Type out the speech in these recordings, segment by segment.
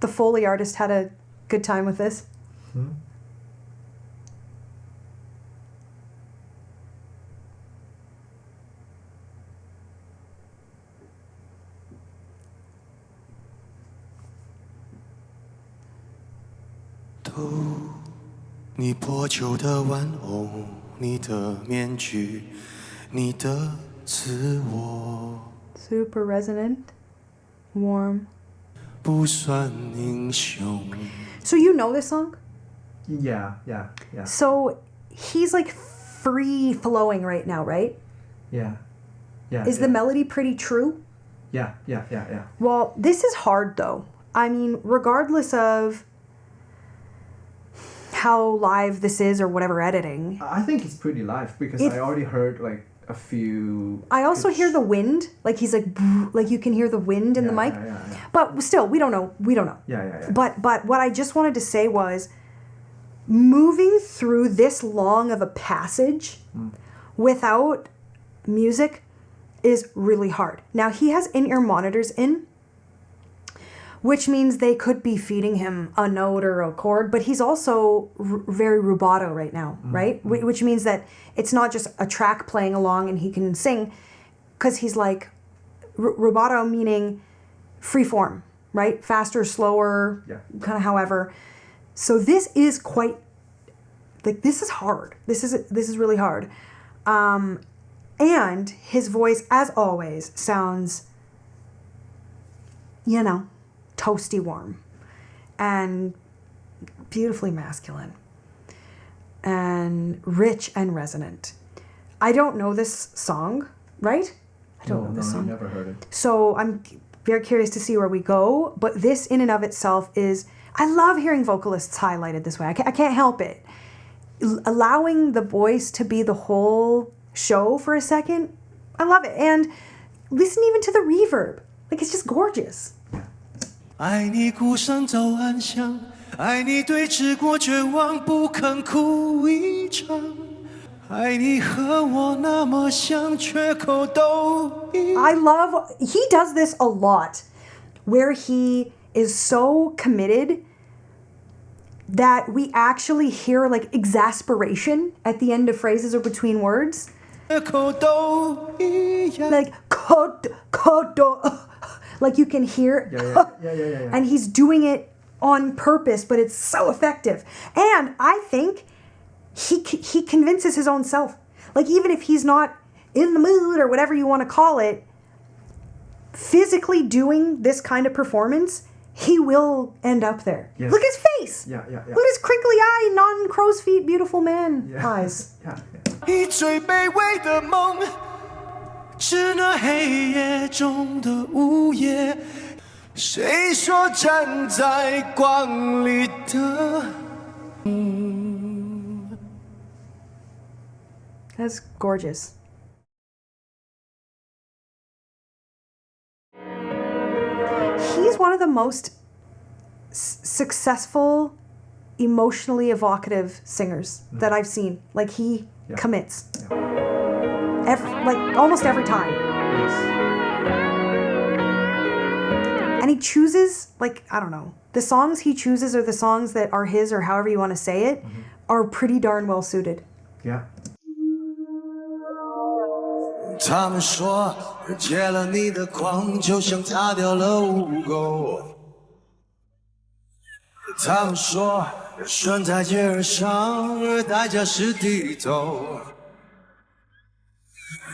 the Foley artist had a good time with this. Hmm? Super resonant, warm. So you know this song? Yeah. So he's like free flowing right now, right? Yeah. Is the melody pretty true? Yeah. Well, this is hard though. I mean, regardless of how live this is or whatever editing. I think it's pretty live because I already heard like a few. I also hear the wind, like he's like you can hear the wind in the mic. Yeah. But still, we don't know. Yeah. But what I just wanted to say was, moving through this long of a passage without music is really hard. Now he has in-ear monitors in, which means they could be feeding him a note or a chord, but he's also very rubato right now, right? Which means that it's not just a track playing along and he can sing, because he's like, rubato meaning free form, right? Faster, slower, kind of however. So this is quite, like, this is hard. This is really hard. And his voice, as always, sounds, toasty warm and beautifully masculine and rich and resonant. I don't know this song, right? I don't know this song. I never heard it. So I'm very curious to see where we go, but this in and of itself is, I love hearing vocalists highlighted this way. I can't help it. Allowing the voice to be the whole show for a second, I love it. And listen even to the reverb. Like, it's just gorgeous. 爱你孤身走暗巷，爱你对峙过绝望，不肯哭一场。爱你和我那么像，缺口都一样。 I love, he does this a lot, where he is so committed that we actually hear like exasperation at the end of phrases or between words. 缺口都一样。 Like, like you can hear, Yeah. and he's doing it on purpose, but it's so effective. And I think he convinces his own self. Like, even if he's not in the mood or whatever you want to call it, physically doing this kind of performance, he will end up there. Yes. Look at his face. Yeah. Look at his crinkly eye, non-crow's feet, beautiful man eyes. Yeah. 你最卑微的梦，是那黑夜中的午夜。谁说站在光里的？ That's gorgeous. He's one of the most successful, emotionally evocative singers that I've seen. Like, he commits. Like, almost every time. Yes. And he chooses, like, I don't know, the songs he chooses or the songs that are his, or however you want to say it, are pretty darn well suited. Yeah. 他们说戒了你的狂，就像擦掉了污垢。他们说顺在节而上，代价是低头。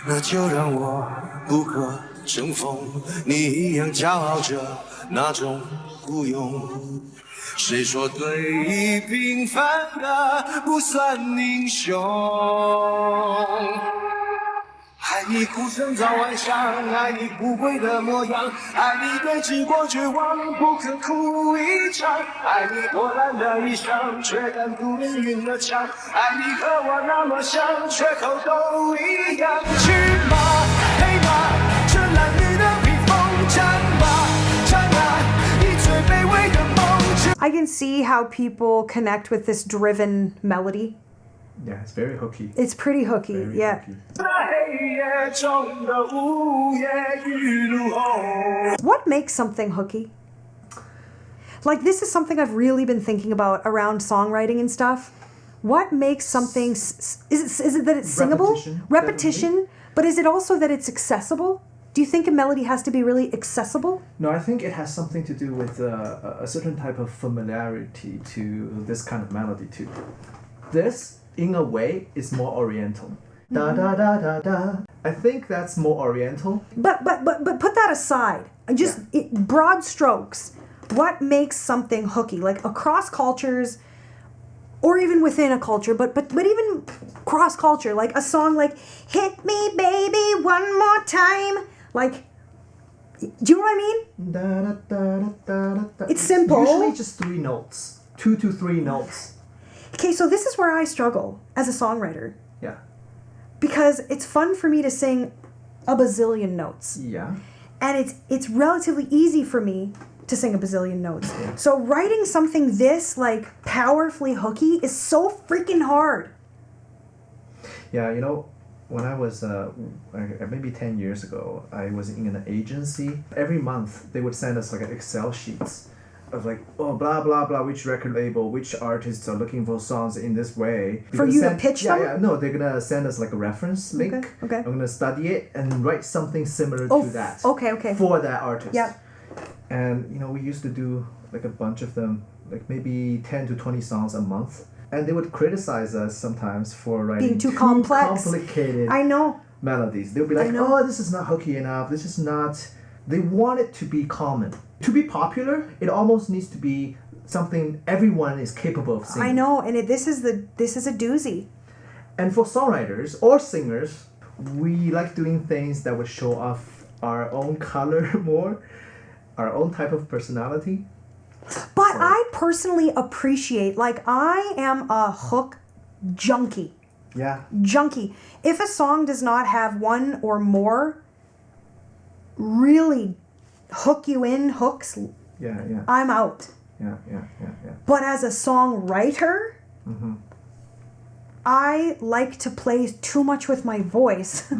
那就让我不可乘风，你一样骄傲着那种孤勇。谁说对弈平凡的不算英雄？爱你孤身早晚上，爱你不跪的模样，爱你对峙过绝望，不肯哭一场，爱你破烂的衣裳，却敢堵命运的枪，爱你和我那么像，缺口都一样。去马黑马，这褴褛的披风，战马战马，你最卑微的梦。I can see how people connect with this driven melody. Yeah, it's very hooky. It's pretty hooky, Very yeah. hooky. What What makes something hooky? Like, this is something I've really been thinking about around songwriting and stuff. What makes something... Is it that it's singable? Repetition. But is it also that it's accessible? Do you think a melody has to be really accessible? No, I think it has something to do with a certain type of familiarity to this kind of melody too. This, in a way, is more oriental. Da da da da da. I think that's more oriental. But put that aside. Just broad strokes. What makes something hooky? Like across cultures, or even within a culture, but even cross culture, like a song like "Hit Me, Baby, One More Time." Like, do you know what I mean? Da, da, da, da, da, da. It's simple. Usually just 3 notes, 2 to 3 notes. Okay, so this is where I struggle as a songwriter. Yeah. Because it's fun for me to sing a bazillion notes. Yeah. And it's relatively easy for me to sing a bazillion notes. Yeah. So writing something this, like, powerfully hooky is so freaking hard. Yeah, you know, when I was, maybe 10 years ago, I was in an agency. Every month, they would send us, like, Excel sheets of, like, oh, blah, blah, blah, which record label, which artists are looking for songs in this way. For you to pitch them? Yeah, no, they're going to send us, like, a reference link. Okay. I'm going to study it and write something similar to that. Okay. For that artist. Yeah. And, you know, we used to do, like, a bunch of them, like, maybe 10 to 20 songs a month. And they would criticize us sometimes for writing being too complex, complicated I know. melodies. They would be like, oh, this is not hooky enough. This is not... They want it to be common. To be popular, it almost needs to be something everyone is capable of singing. I know, and this is a doozy. And for songwriters or singers, we like doing things that would show off our own color more, our own type of personality. But I personally appreciate, like, I am a hook junkie. Yeah. Junkie. If a song does not have one or more really hook you in hooks, Yeah. I'm out. Yeah. But as a songwriter, I like to play too much with my voice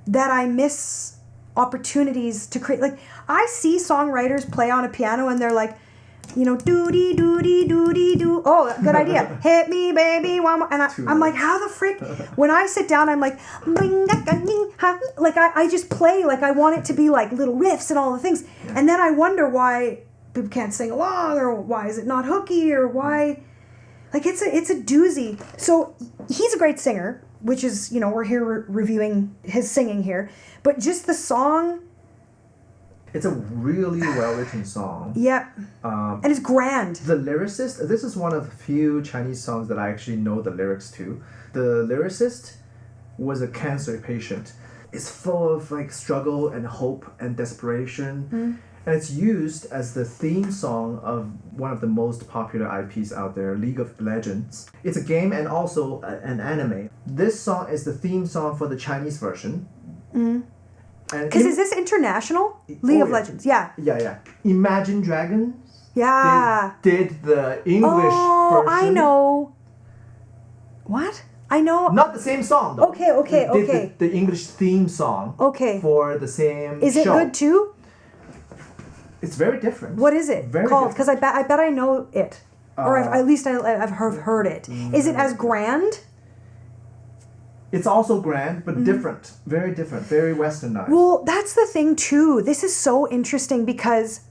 that I miss opportunities to create. Like, I see songwriters play on a piano and they're like, you know, doody doody doody doo. Oh, good idea. Hit me, baby, one more. And I'm like, how the frick? When I sit down, I'm like, like I just play like I want it to be like little riffs and all the things. Yeah. And then I wonder why people can't sing along, or why is it not hooky, or why. Like, it's a doozy. So he's a great singer, which is, you know, we're here reviewing his singing here. But just the song. It's a really well-written song. Yeah. And it's grand. The lyricist, this is one of the few Chinese songs that I actually know the lyrics to. The lyricist was a cancer patient. It's full of, like, struggle and hope and desperation. And it's used as the theme song of one of the most popular IPs out there, League of Legends. It's a game and also an anime. This song is the theme song for the Chinese version. Because is this international? League of Legends, yeah. Yeah. Imagine Dragons. Yeah. They did the English version. I know. What? I know. Not the same song, though. Okay. They did the English theme song. Okay. For the same Is it show. good too? It's very different. What is it called? Because I bet I know it, or at least I've heard it. Is it as grand? It's also grand, but different. Very different. Very westernized. Well, that's the thing too. This is so interesting because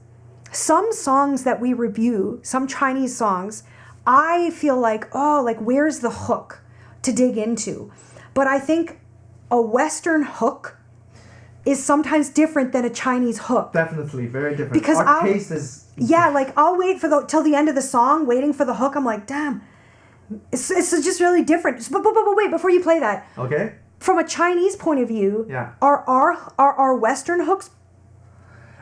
some songs that we review, some Chinese songs, I feel like, where's the hook to dig into? But I think a Western hook is sometimes different than a Chinese hook. Definitely, very different. Because our taste is... Yeah, like, I'll wait for till the end of the song, waiting for the hook. I'm like, damn. It's just really different. But wait, before you play that. Okay. From a Chinese point of view, yeah. Are our Western hooks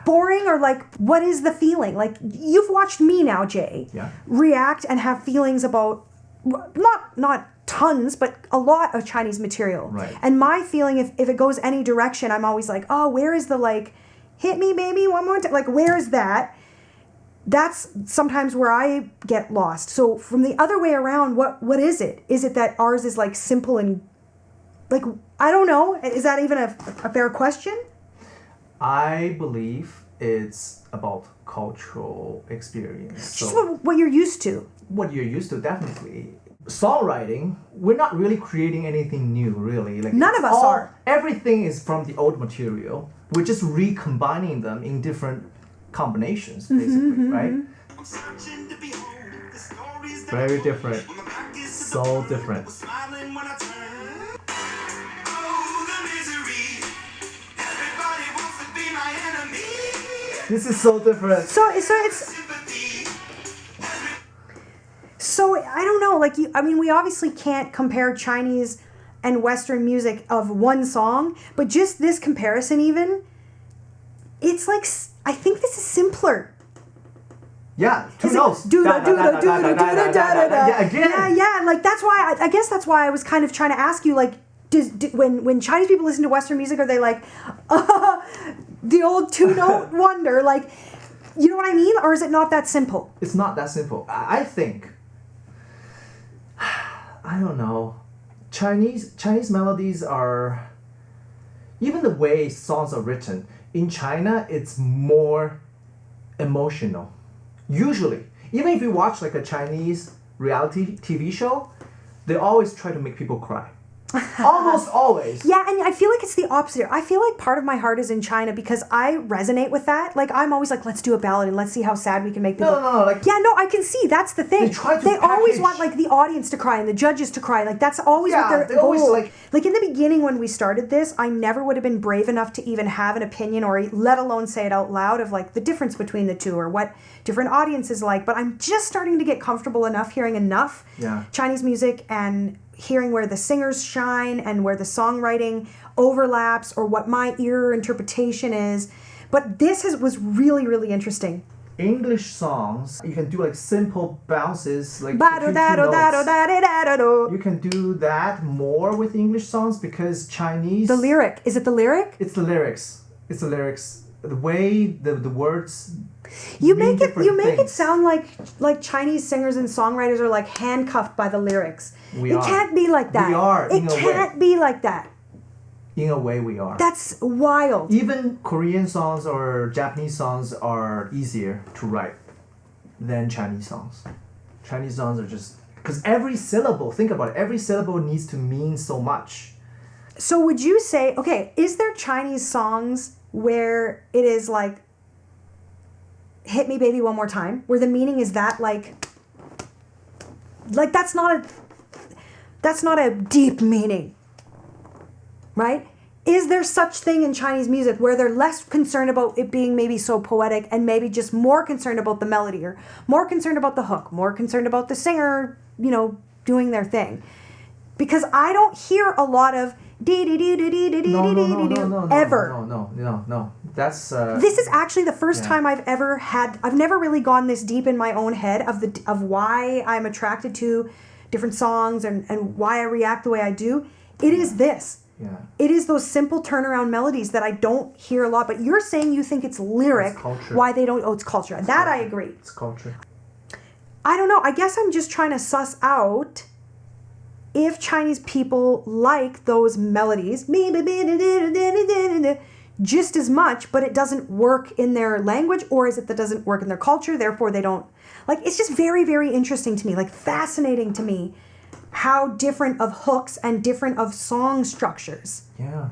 boring, or like, what is the feeling? Like, you've watched me now, Jay, react and have feelings about not tons, but a lot of Chinese material. Right. And my feeling, if it goes any direction, I'm always like, oh, where is the, like, hit me, baby, one more time? Like, where is that? That's sometimes where I get lost. So from the other way around, what is it? Is it that ours is, like, simple and, like, I don't know. Is that even a fair question? I believe it's about cultural experience. Just So what you're used to. what you're used to, definitely. Songwriting, we're not really creating anything new, really. Like None it's of us are. Everything is from the old material. We're just recombining them in different combinations, basically, right? Very different. So different. This is so different. So I don't know, like we obviously can't compare Chinese and Western music of one song, but just this comparison even, it's like, I think this is simpler. Yeah, two It's notes. like, Yeah, again. Yeah, like that's why, I guess that's why I was kind of trying to ask you, like, when Chinese people listen to Western music, are they like, the old two-note wonder, like, you know what I mean? Or is it not that simple? It's not that simple. I think, I don't know. Chinese melodies are, even the way songs are written, in China, it's more emotional. Usually. Even if you watch like a Chinese reality TV show, they always try to make people cry. Almost always. Yeah, and I feel like it's the opposite. I feel like part of my heart is in China because I resonate with that. Like, I'm always like, let's do a ballad and let's see how sad we can make people. No, like... Yeah, no, I can see. That's the thing. They always want, like, the audience to cry and the judges to cry. Like, that's always what their goal. Always, like, in the beginning when we started this, I never would have been brave enough to even have an opinion or let alone say it out loud of, like, the difference between the two or what different audiences like. But I'm just starting to get comfortable enough hearing enough Chinese music and hearing where the singers shine and where the songwriting overlaps or what my ear interpretation is. But this was really, really interesting. English songs, you can do like simple bounces, like you can do that more with English songs because Chinese... The lyric. Is it the lyric? It's the lyrics. It's the lyrics. The way the words... You make it sound like Chinese singers and songwriters are like handcuffed by the lyrics. It can't be like that. We are. It can't be like that. In a way, we are. That's wild. Even Korean songs or Japanese songs are easier to write than Chinese songs. Chinese songs are just... Because every syllable, think about it, every syllable needs to mean so much. So would you say, okay, is there Chinese songs where it is like, hit me baby one more time, where the meaning is that like that's not a deep meaning, right? Is there such thing in Chinese music where they're less concerned about it being maybe so poetic and maybe just more concerned about the melody or more concerned about the hook, more concerned about the singer, doing their thing? Because I don't hear a lot of ever. No. That's this is actually the first time I've never really gone this deep in my own head of why I'm attracted to different songs and why I react the way I do. It is this. Yeah. It is those simple turnaround melodies that I don't hear a lot. But you're saying you think it's lyric. It's culture. Why they don't? Oh, it's culture. That I agree. It's culture. I don't know. I guess I'm just trying to suss out if Chinese people like those melodies just as much, but it doesn't work in their language, or is it that doesn't work in their culture, therefore they don't... Like, it's just very, very interesting to me, like fascinating to me, how different of hooks and different of song structures. Yeah.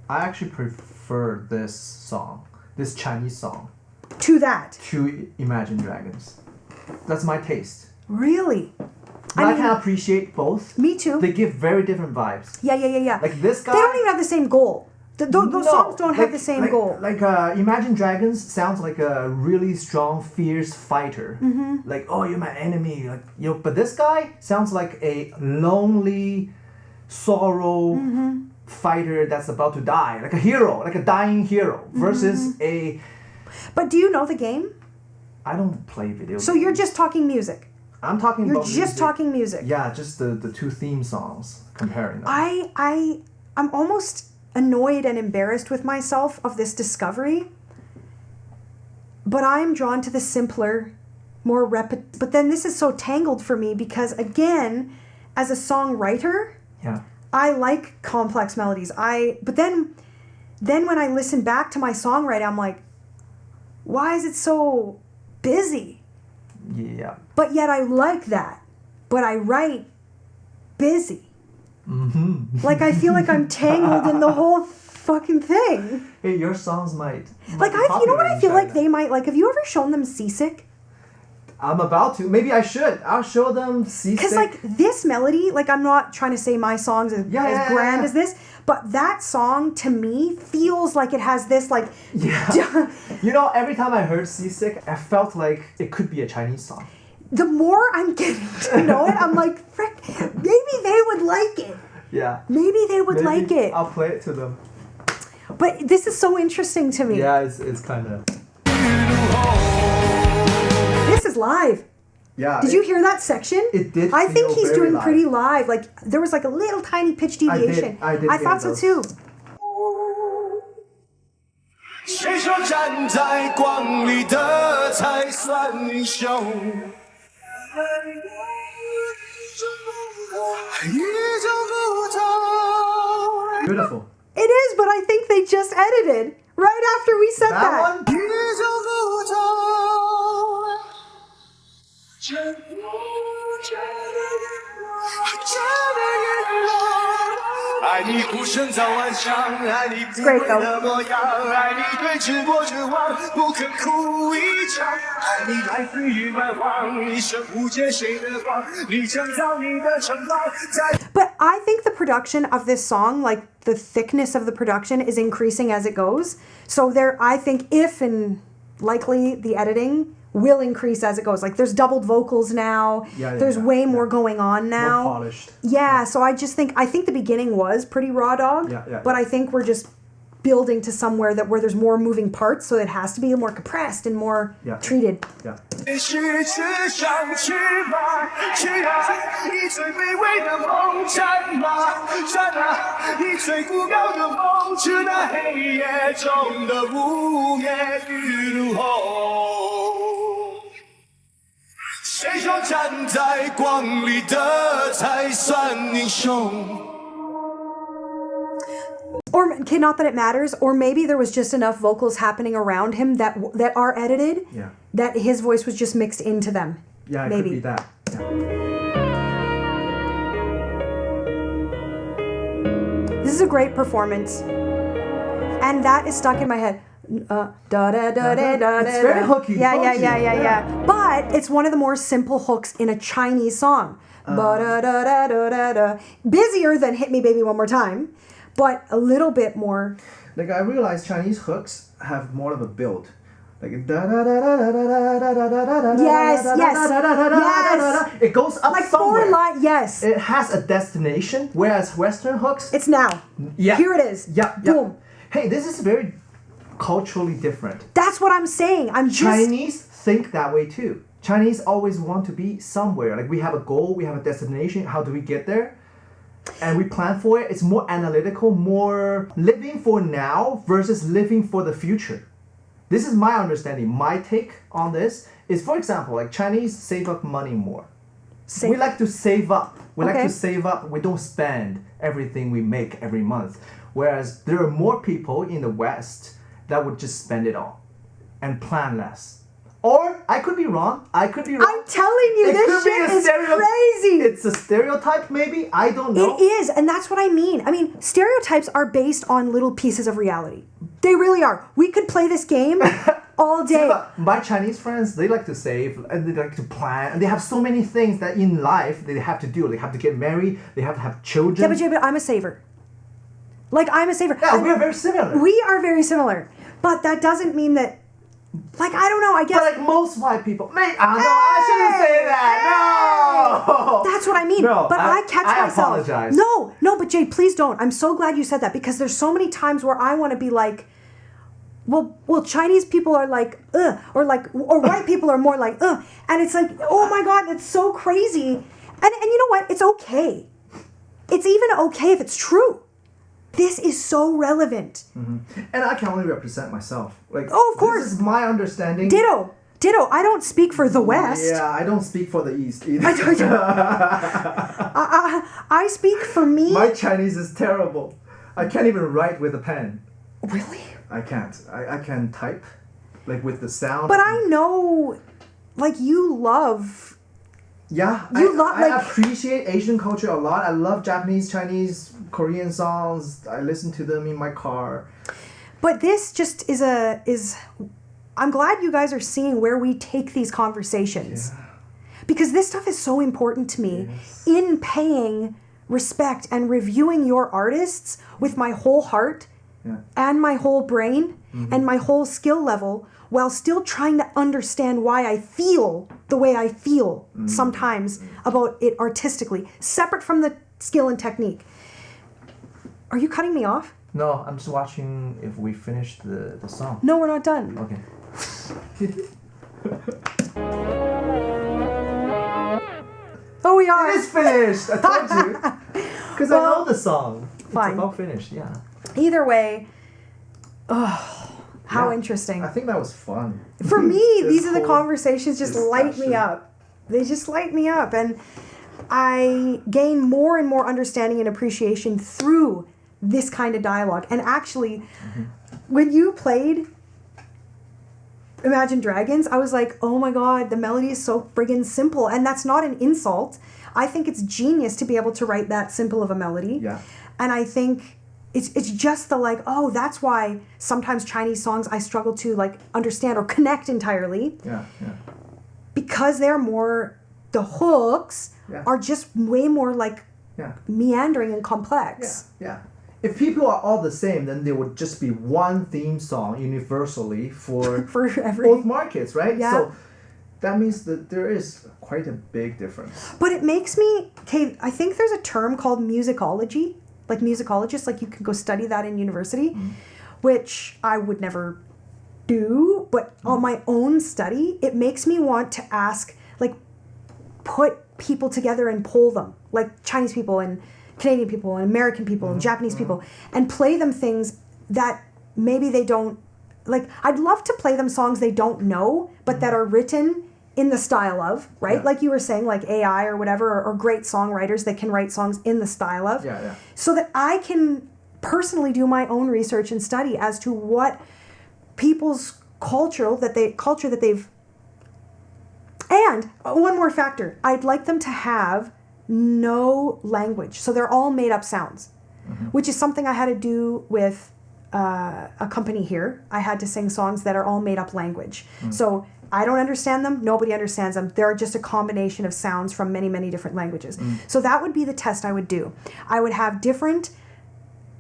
I actually prefer this Chinese song. To that. To Imagine Dragons. That's my taste. Really? But I can appreciate both. Me too. They give very different vibes. Yeah. Like this guy... They don't even have the same goal. Those songs don't have the same goal. Imagine Dragons sounds like a really strong, fierce fighter. Mm-hmm. Like, oh, you're my enemy. But this guy sounds like a lonely, sorrow fighter that's about to die. Like a hero, like a dying hero. Versus a... But do you know the game? I don't play video games. So you're just talking music? I'm talking about music. You're just talking music? Yeah, just the two theme songs, comparing them. I'm almost annoyed and embarrassed with myself of this discovery, but I'm drawn to the simpler, more but then this is so tangled for me because, again, as a songwriter, I like complex melodies. But then when I listen back to my songwriting, I'm like, why is it so busy? Yeah. But yet I like that. But I write busy. Mm-hmm. Like I feel like I'm tangled in the whole fucking thing. Hey, your songs might Like be you know what popular I in feel like China. they might like. Have you ever shown them Seasick? I'm about to. Maybe I should. I'll show them Seasick. Because like this melody, like I'm not trying to say my songs as grand as this, but that song to me feels like it has this like. Yeah. You know, every time I heard Seasick, I felt like it could be a Chinese song. The more I'm getting to know it, I'm like, frick, maybe they would like it. Yeah. Maybe they would like it. I'll play it to them. But this is so interesting to me. Yeah, it's kind of. This is live. Yeah. Did you hear that section? It did. I think feel he's very doing live. pretty live. Like there was like a little tiny pitch deviation. I did I hear thought so those. too. 谁说站在光里的才算英雄？一种不同。 Beautiful. It is, but I think they just edited right after we said that. That one? 一种不同。真不真的眼光，真的眼光。爱你孤身早晚想，爱你不跪的模样，爱你对峙过绝望，不肯哭一场，爱你来自于蛮荒，一生不见谁的光，你建造你的城堡，在。 But I think the production of this song, like the thickness of the production, is increasing as it goes. So I think if and likely the editing will increase as it goes. Like there's doubled vocals now. There's way more going on now. More polished. Yeah, so I think the beginning was pretty raw dog. But I think we're just building to somewhere where there's more moving parts, so it has to be more compressed and more treated. Yeah. 也许只想去吧，去啊！以最卑微的梦战吧，战啊！以最孤高的梦，去那黑夜中的午夜与怒吼。谁说站在光里的才算英雄？ Or okay, not that it matters. Or maybe there was just enough vocals happening around him that are edited. Yeah. That his voice was just mixed into them. Yeah, it maybe. could be that. Yeah. This is a great performance, and that is stuck in my head. Da da da da da da. It's very hooky. Yeah. But it's one of the more simple hooks in a Chinese song. Ba da da da da da da. Busier than "Hit Me, Baby, One More Time," but a little bit more. Like I realized Chinese hooks have more of a build. Like da da da da da da da da da da da. Yes. It goes up Like somewhere. 4 lines. Yes. It has a destination, whereas Western hooks. It's now. Yeah. Here it is. Yeah. Boom. Hey, this is very culturally different. That's what I'm saying. Chinese think that way too. Chinese always want to be somewhere. Like we have a goal, we have a destination. How do we get there? And we plan for it. It's more analytical, more living for now versus living for the future. This is my understanding. My take on this is, for example, like Chinese save up money more. We like to save up. We like to save up. We don't spend everything we make every month. Whereas there are more people in the West that would just spend it all and plan less. Or I could be wrong. I'm telling you, this shit is crazy. It's a stereotype, maybe. I don't know. It is, and that's what I mean. I mean, stereotypes are based on little pieces of reality. They really are. We could play this game all day. My Chinese friends, they like to save and they like to plan, and they have so many things that in life they have to do. They have to get married. They have to have children. Yeah, but I'm a saver. Like, I'm a saver. Yeah, we are very similar. We are very similar, but that doesn't mean that. Like, I don't know, I guess... But like most white people... I shouldn't say that! No! That's what I mean. No, but I catch myself... I apologize. No, but Jay, please don't. I'm so glad you said that, because there's so many times where I want to be like... Well, Chinese people are like, ugh, or white people are more like, ugh. And it's like, oh my God, that's so crazy. And you know what? It's okay. It's even okay if it's true. This is so relevant. Mm-hmm. And I can only represent myself. Like, oh, of course. This is my understanding. Ditto. I don't speak for the West. Yeah, I don't speak for the East either. I speak for me. My Chinese is terrible. I can't even write with a pen. Really? I can't. I can type. like with the sound. But I know, like, you love. Yeah, I appreciate Asian culture a lot. I love Japanese, Chinese, Korean songs. I listen to them in my car. But this just is I'm glad you guys are seeing where we take these conversations. Yeah. Because this stuff is so important to me in paying respect and reviewing your artists with my whole heart and my whole brain and my whole skill level, while still trying to understand why I feel the way I feel sometimes about it artistically, separate from the skill and technique. Are you cutting me off? No, I'm just watching if we finished the song. No, we're not done. Okay. Oh, we are. It is finished! I told you. Because I know the song. Fine. It's about finished, yeah. Either way, how interesting. I think that was fun. For me, these are the conversations just light me up. They just light me up. And I gain more and more understanding and appreciation through this kind of dialogue. And actually, when you played Imagine Dragons, I was like, oh my God, the melody is so friggin' simple. And that's not an insult. I think it's genius to be able to write that simple of a melody. Yeah. And I think it's just the like, oh, that's why sometimes Chinese songs I struggle to like understand or connect entirely. Yeah. Because they're more, the hooks are just way more like meandering and complex. Yeah. If people are all the same, then there would just be one theme song universally for both markets, right? Yeah. So that means that there is quite a big difference. But it makes me, okay, I think there's a term called musicology, like musicologists, like you can go study that in university, which I would never do, but on my own study, it makes me want to ask, like, put people together and poll them, like Chinese people and Canadian people and American people and Japanese people, and play them things that maybe they don't, like, I'd love to play them songs they don't know, but that are written in the style of, right? Yeah. Like you were saying, like AI or whatever, or great songwriters that can write songs in the style of. Yeah. So that I can personally do my own research and study as to what people's culture that they've. And one more factor, I'd like them to have no language. So they're all made up sounds, which is something I had to do with a company here. I had to sing songs that are all made up language. So I don't understand them. Nobody understands them. They're just a combination of sounds from many, many different languages. So that would be the test I would do. I would have different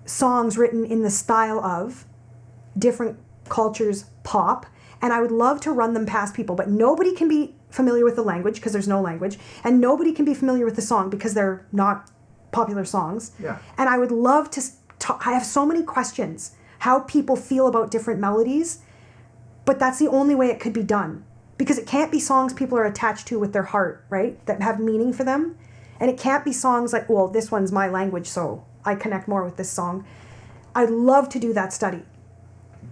songs written in the style of different cultures pop, and I would love to run them past people, but nobody can be familiar with the language because there's no language, and nobody can be familiar with the song because they're not popular songs. Yeah. And I would love to I have so many questions how people feel about different melodies, but that's the only way it could be done, because it can't be songs people are attached to with their heart, right, that have meaning for them. And it can't be songs like, well, this one's my language, so I connect more with this song. I'd love to do that study.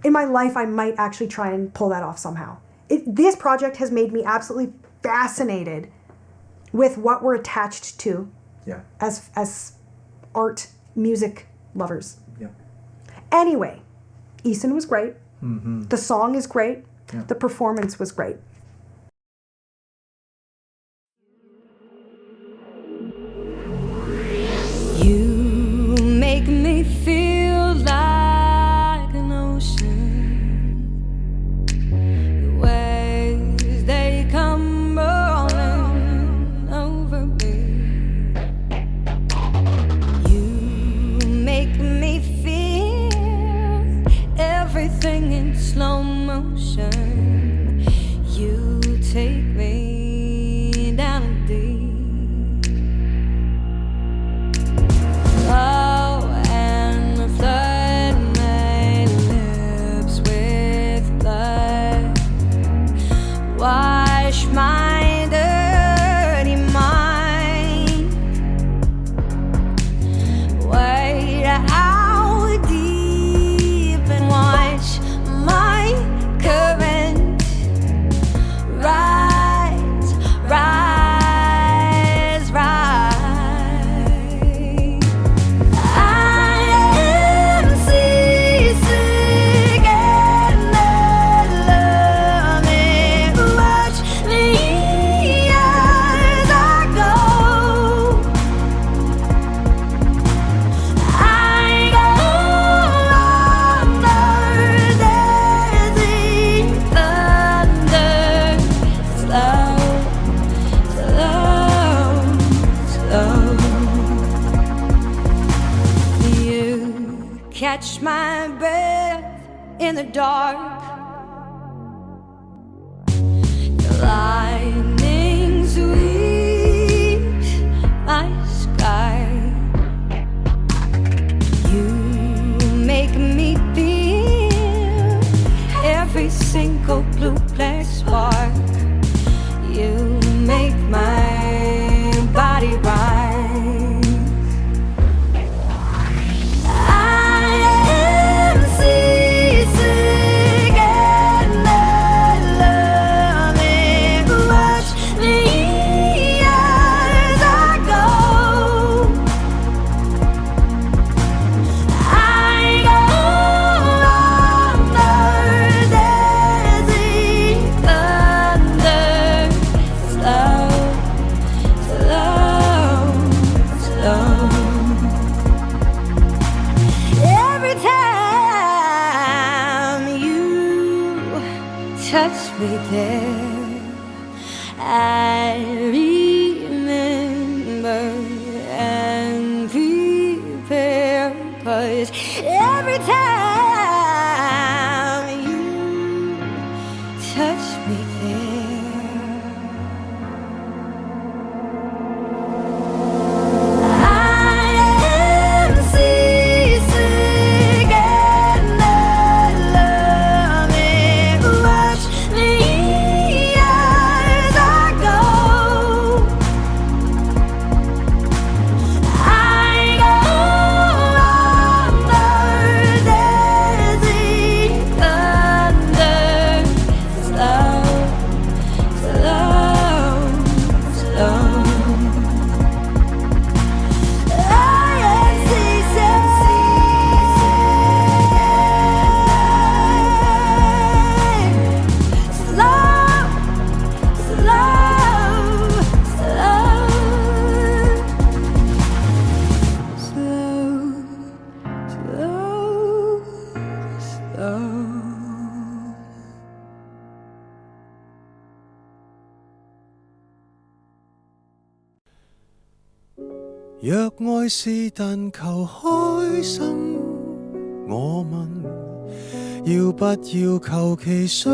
In my life, I might actually try and pull that off somehow. This project has made me absolutely fascinated with what we're attached to as art, music lovers. Yeah. Anyway, Eason was great. The song is great. Yeah. The performance was great. You make me feel like an ocean. The waves, they come rolling over me. You make me feel everything in slow motion. You catch my breath in the dark. The lightning sweeps my sky. You make me feel every single blue black spark. You make my body rise. There, I remember and prepare, 'cause every time you touch me there, I am seasick and loving. Watch me as I go. I go under dancing thunder, slow, slow, slow. I am seasick, slow,若愛是但求開心，我問要不要求其相